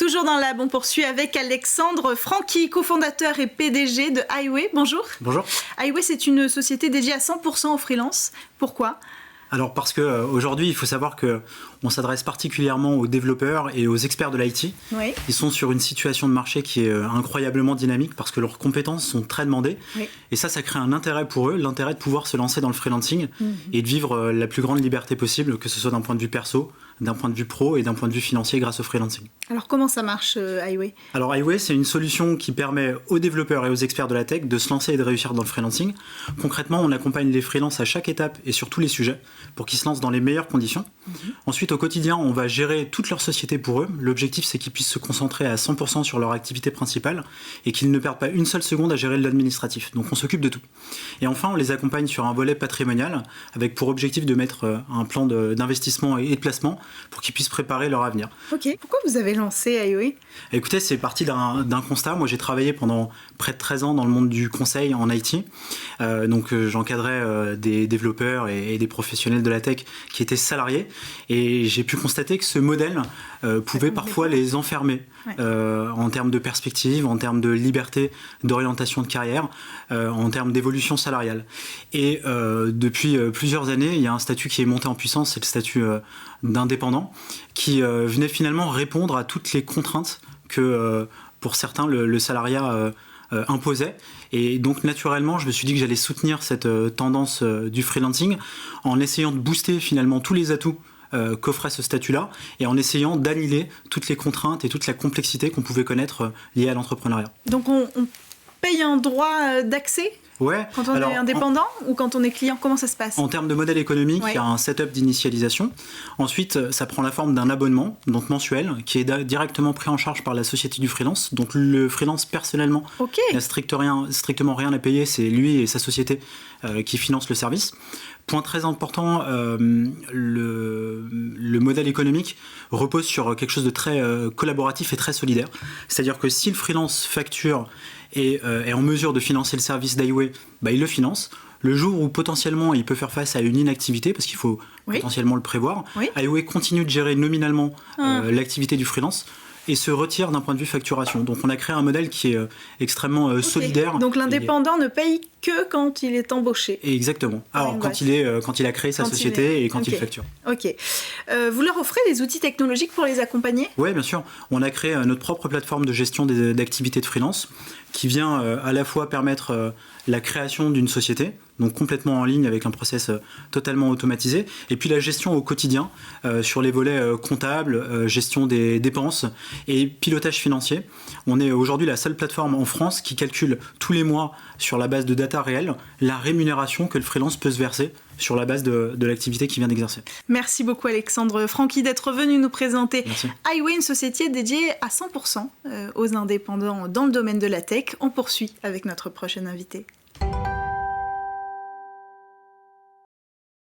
Toujours dans Lab, on poursuit avec Alexandre Franqui, cofondateur et PDG de Highway. Bonjour. Bonjour. Highway, c'est une société dédiée à 100% aux freelances. Pourquoi ? Alors parce qu'aujourd'hui, il faut savoir qu'on s'adresse particulièrement aux développeurs et aux experts de l'IT. Oui. Ils sont sur une situation de marché qui est incroyablement dynamique parce que leurs compétences sont très demandées. Oui. Et ça crée un intérêt pour eux, l'intérêt de pouvoir se lancer dans le freelancing et de vivre la plus grande liberté possible, que ce soit d'un point de vue perso, d'un point de vue pro et d'un point de vue financier grâce au freelancing. Alors comment ça marche, Highway ? Alors Highway, c'est une solution qui permet aux développeurs et aux experts de la tech de se lancer et de réussir dans le freelancing. Concrètement, on accompagne les freelances à chaque étape et sur tous les sujets pour qu'ils se lancent dans les meilleures conditions. Ensuite, au quotidien, on va gérer toute leur société pour eux. L'objectif, c'est qu'ils puissent se concentrer à 100% sur leur activité principale et qu'ils ne perdent pas une seule seconde à gérer l'administratif. Donc on s'occupe de tout. Et enfin, on les accompagne sur un volet patrimonial avec pour objectif de mettre un plan d'investissement et de placement pour qu'ils puissent préparer leur avenir. Ok. Pourquoi vous avez lancé Highway ? Écoutez, c'est parti d'un constat. Moi, j'ai travaillé pendant près de 13 ans dans le monde du conseil en IT. J'encadrais des développeurs et des professionnels de la tech qui étaient salariés. Et j'ai pu constater que ce modèle pouvait parfois les enfermer en termes de perspective, en termes de liberté, d'orientation de carrière, en termes d'évolution salariale. Et depuis plusieurs années, il y a un statut qui est monté en puissance, c'est le statut d'indépendant, qui venait finalement répondre à toutes les contraintes que, pour certains, le salariat imposait. Et donc, naturellement, je me suis dit que j'allais soutenir cette tendance du freelancing en essayant de booster finalement tous les atouts qu'offrait ce statut-là et en essayant d'annihiler toutes les contraintes et toute la complexité qu'on pouvait connaître liée à l'entrepreneuriat. Donc, on paye un droit d'accès ? Ouais. Quand on est indépendant ou quand on est client, comment ça se passe ? En termes de modèle économique, il y a un setup d'initialisation. Ensuite, ça prend la forme d'un abonnement, donc mensuel, qui est directement pris en charge par la société du freelance. Donc le freelance, personnellement, n'a strictement rien à payer. C'est lui et sa société qui financent le service. Point très important, le modèle économique repose sur quelque chose de très collaboratif et très solidaire. C'est-à-dire que si le freelance facture et est en mesure de financer le service d'Highway, il le finance. Le jour où potentiellement il peut faire face à une inactivité, parce qu'il faut potentiellement le prévoir, Highway continue de gérer nominalement l'activité du freelance et se retire d'un point de vue facturation. Donc on a créé un modèle qui est extrêmement solidaire. Donc l'indépendant ne paye que quand il est embauché. Exactement. Alors quand il a créé sa société et quand il facture. Ok. Vous leur offrez des outils technologiques pour les accompagner ? Oui, bien sûr. On a créé notre propre plateforme de gestion d'activités de freelance qui vient à la fois permettre la création d'une société, donc complètement en ligne avec un process totalement automatisé, et puis la gestion au quotidien sur les volets comptables, gestion des dépenses et pilotage financier. On est aujourd'hui la seule plateforme en France qui calcule tous les mois sur la base de data réelle la rémunération que le freelance peut se verser sur la base de l'activité qu'il vient d'exercer. Merci beaucoup Alexandre Franqui d'être venu nous présenter Highway, une société dédiée à 100% aux indépendants dans le domaine de la tech. On poursuit avec notre prochain invité.